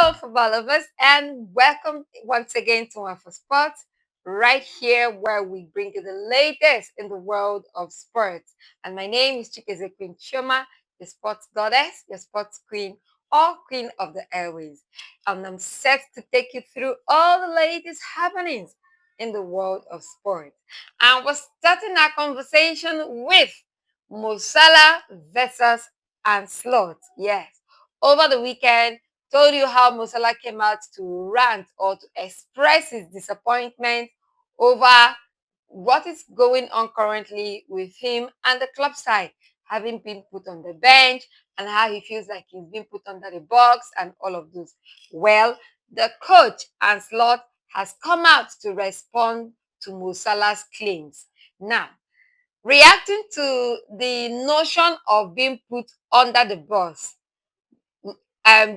Hello, football lovers, and welcome once again to our for Sports, right here where we bring you the latest in the world of sports. And my name is Chikeze Queen Choma, your sports goddess, your sports queen, or queen of the airways. And I'm set to take you through all the latest happenings in the world of sports. And we're starting our conversation with Mo Salah versus Arne Slot. Yes, over the weekend told you how Mo Salah came out to rant or to express his disappointment over what is going on currently with him and the club side, having been put on the bench and how he feels like he's been put under the box and all of those. Well, the coach Arne Slot has come out to respond to Mo Salah's claims. Now, reacting to the notion of being put under the bus,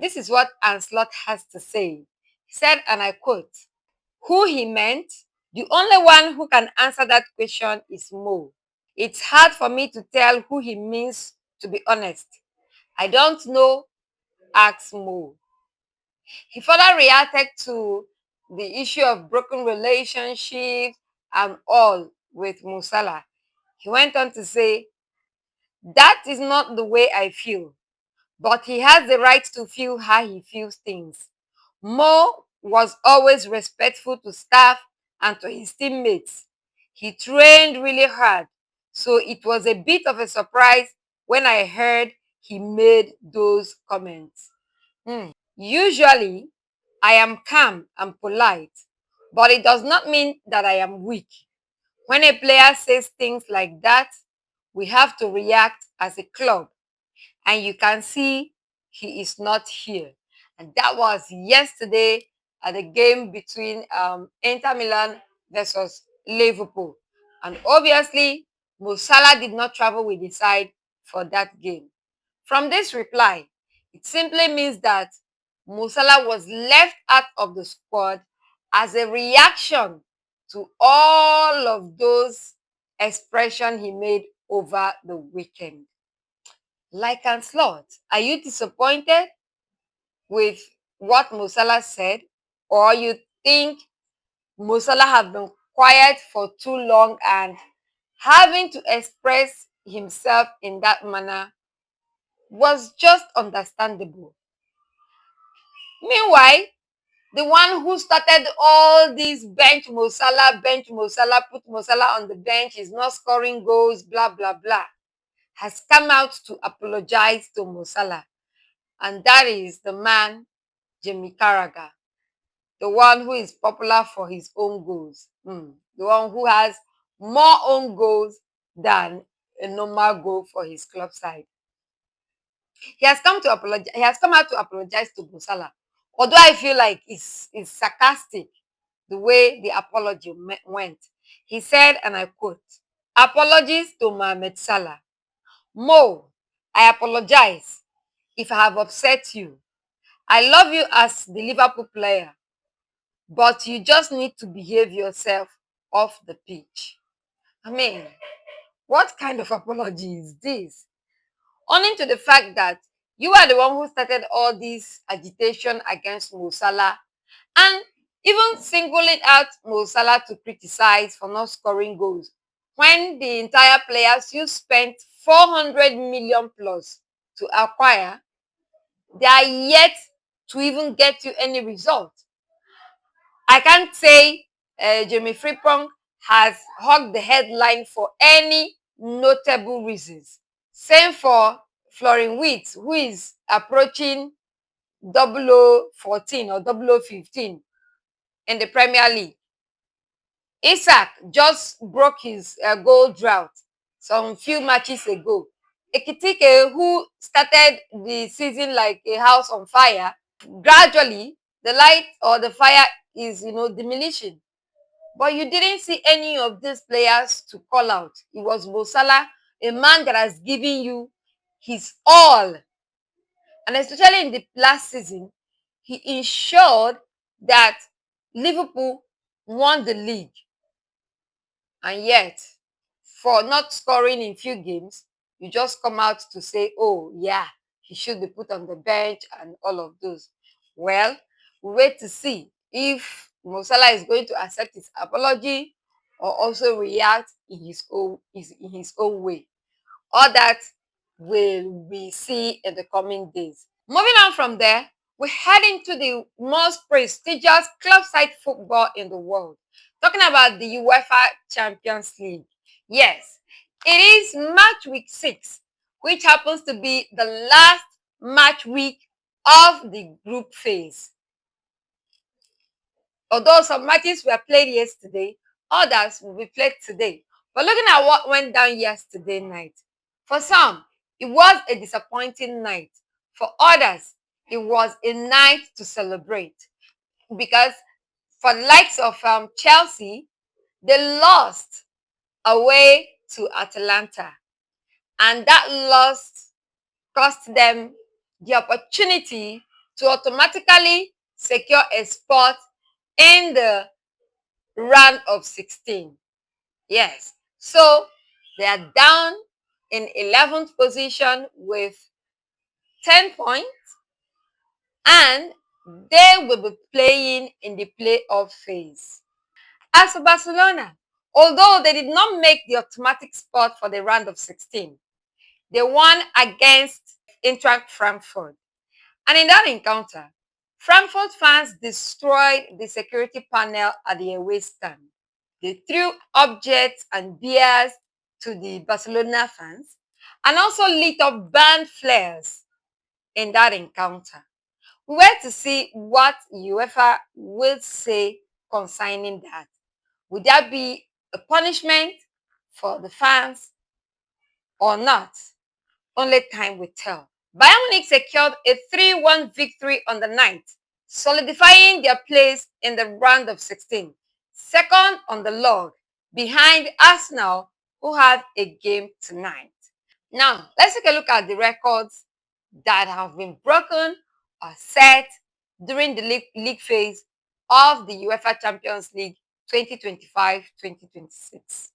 this is what Arne Slot has to say. He said, and I quote, "Who he meant, the only one who can answer that question is Mo. It's hard for me to tell who he means, to be honest. I don't know, ask Mo." He further reacted to the issue of broken relationships and all with Mo Salah. He went on to say, "That is not the way I feel, but he has the right to feel how he feels things. Mo was always respectful to staff and to his teammates. He trained really hard, so it was a bit of a surprise when I heard he made those comments. Usually, I am calm and polite, but it does not mean that I am weak. When a player says things like that, we have to react as a club, and you can see he is not here." And that was yesterday at the game between Inter Milan versus Liverpool. And obviously, Mo Salah did not travel with the side for that game. From this reply, it simply means that Mo Salah was left out of the squad as a reaction to all of those expressions he made over the weekend. Like Arne Slot, are you disappointed with what Mo Salah said, or you think Mo Salah have been quiet for too long and having to express himself in that manner was just understandable? Meanwhile, the one who started all these bench Mo Salah, put Mo Salah on the bench, is not scoring goals, blah, blah, blah, has come out to apologize to Mo Salah. And that is the man, Jamie Carragher, the one who is popular for his own goals, the one who has more own goals than a normal goal for his club side. He has come to apologize. He has come out to apologize to Mo Salah. Although I feel like it's sarcastic the way the apology went. He said, and I quote, "Apologies to Mohamed Salah. Mo, I apologize if I have upset you. I love you as the Liverpool player, but you just need to behave yourself off the pitch." I mean, what kind of apology is this? Owing to the fact that you are the one who started all this agitation against Mo Salah, and even singling out Mo Salah to criticize for not scoring goals, when the entire players you spent 400 million plus to acquire, they are yet to even get you any result. I can't say Jamie Frimpong has hugged the headline for any notable reasons. Same for Florin Wirtz, who is approaching 0014 or 0015 in the Premier League. Isak just broke his goal drought some few matches ago. Ekitike, who started the season like a house on fire, gradually the light or the fire is diminishing. But you didn't see any of these players to call out. It was Mo Salah, a man that has given you his all. And especially in the last season, he ensured that Liverpool won the league. And yet, for not scoring in few games, you just come out to say, oh, yeah, he should be put on the bench and all of those. Well, we wait to see if Mo Salah is going to accept his apology or also react in his own way. All that will we see in the coming days. Moving on from there, we head into the most prestigious club side football in the world. Talking about the UEFA Champions League. Yes, it is match week 6, which happens to be the last match week of the group phase. Although some matches were played yesterday, others will be played today. But looking at what went down yesterday night, for some, it was a disappointing night. For others, it was a night to celebrate because for the likes of Chelsea, they lost away to Atalanta, and that loss cost them the opportunity to automatically secure a spot in the round of 16. Yes. So they are down in 11th position with 10 points, and they will be playing in the playoff phase. As for Barcelona, although they did not make the automatic spot for the round of 16, they won against Eintracht Frankfurt. And in that encounter, Frankfurt fans destroyed the security panel at the away stand. They threw objects and beers to the Barcelona fans and also lit up band flares in that encounter. We were to see what UEFA will say concerning that. Would that be a punishment for the fans or not? Only time will tell. Bayern Munich secured a 3-1 victory on the night, solidifying their place in the round of 16, second on the log, behind Arsenal, who have a game tonight. Now, let's take a look at the records that have been broken or set during the league phase of the UEFA Champions League 2025-2026.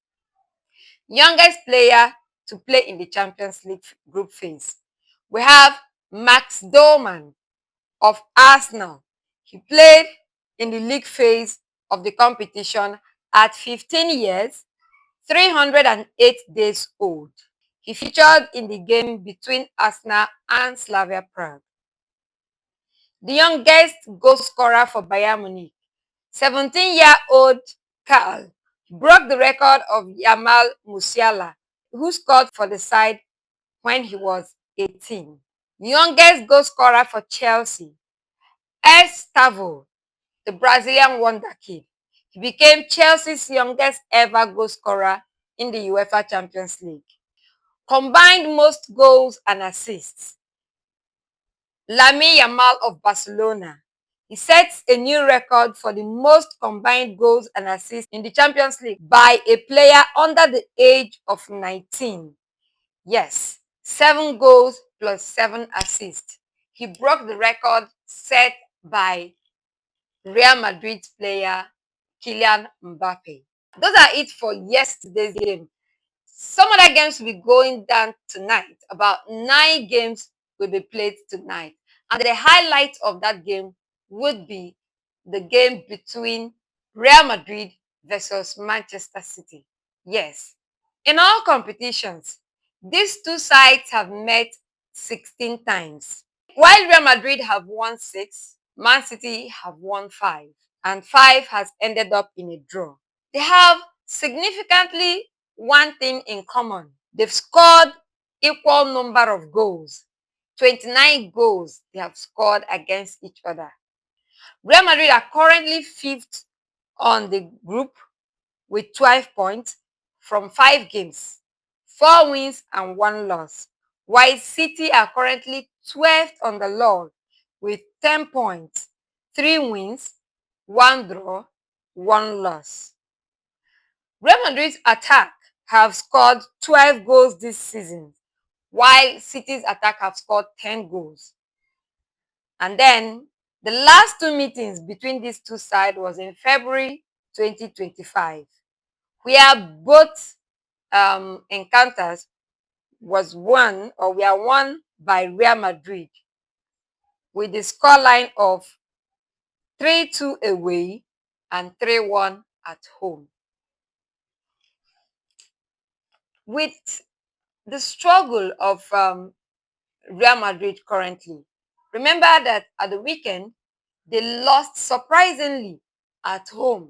Youngest player to play in the Champions League group phase. We have Max Doman of Arsenal. He played in the league phase of the competition at 15 years, 308 days old. He featured in the game between Arsenal and Slavia Prague. The youngest goal scorer for Bayern Munich, 17-year-old Karl, broke the record of Yamal Musiala, who scored for the side when he was 18. Youngest goal scorer for Chelsea, Estavo, the Brazilian wonder kid. He became Chelsea's youngest ever goal scorer in the UEFA Champions League. Combined most goals and assists, Lamine Yamal of Barcelona. He sets a new record for the most combined goals and assists in the Champions League by a player under the age of 19. Yes, 7 goals plus 7 assists. He broke the record set by Real Madrid player Kylian Mbappe. Those are it for yesterday's game. Some other games will be going down tonight. About 9 games will be played tonight. And the highlight of that game would be the game between Real Madrid versus Manchester City. Yes. In all competitions, these two sides have met 16 times. While Real Madrid have won 6, Man City have won 5, and 5 has ended up in a draw. They have significantly one thing in common. They've scored equal number of goals. 29 goals they have scored against each other. Real Madrid are currently 5th on the group with 12 points from 5 games, 4 wins and 1 loss, while City are currently 12th on the log with 10 points, 3 wins, 1 draw, 1 loss. Real Madrid's attack have scored 12 goals this season, while City's attack have scored 10 goals. And then the last 2 meetings between these two sides was in February 2025, where both encounters were won by Real Madrid with the scoreline of 3-2 away and 3-1 at home. With the struggle of Real Madrid currently, remember that at the weekend, they lost surprisingly at home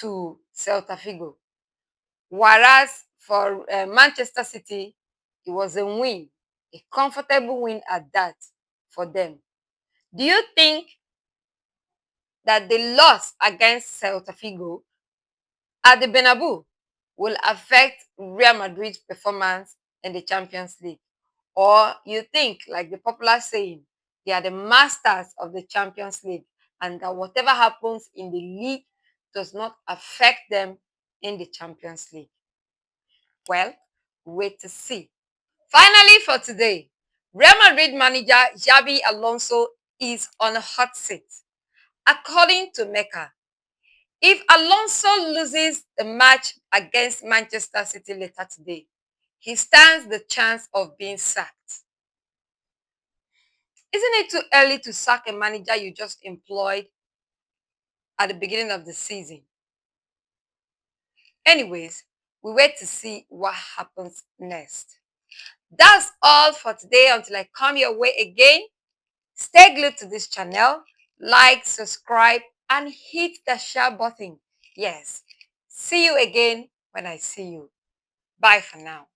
to Celta Vigo. Whereas for Manchester City, it was a win, a comfortable win at that for them. Do you think that the loss against Celta Vigo at the Bernabeu will affect Real Madrid's performance in the Champions League? Or you think, like the popular saying, they are the masters of the Champions League and that whatever happens in the league does not affect them in the Champions League? Well, wait to see. Finally, for today, Real Madrid manager Xabi Alonso is on a hot seat. According to Mecca, if Alonso loses the match against Manchester City later today, he stands the chance of being sacked. Isn't it too early to sack a manager you just employed at the beginning of the season? Anyways, we wait to see what happens next. That's all for today. Until I come your way again, stay glued to this channel, like, subscribe, and hit the share button. Yes, see you again when I see you. Bye for now.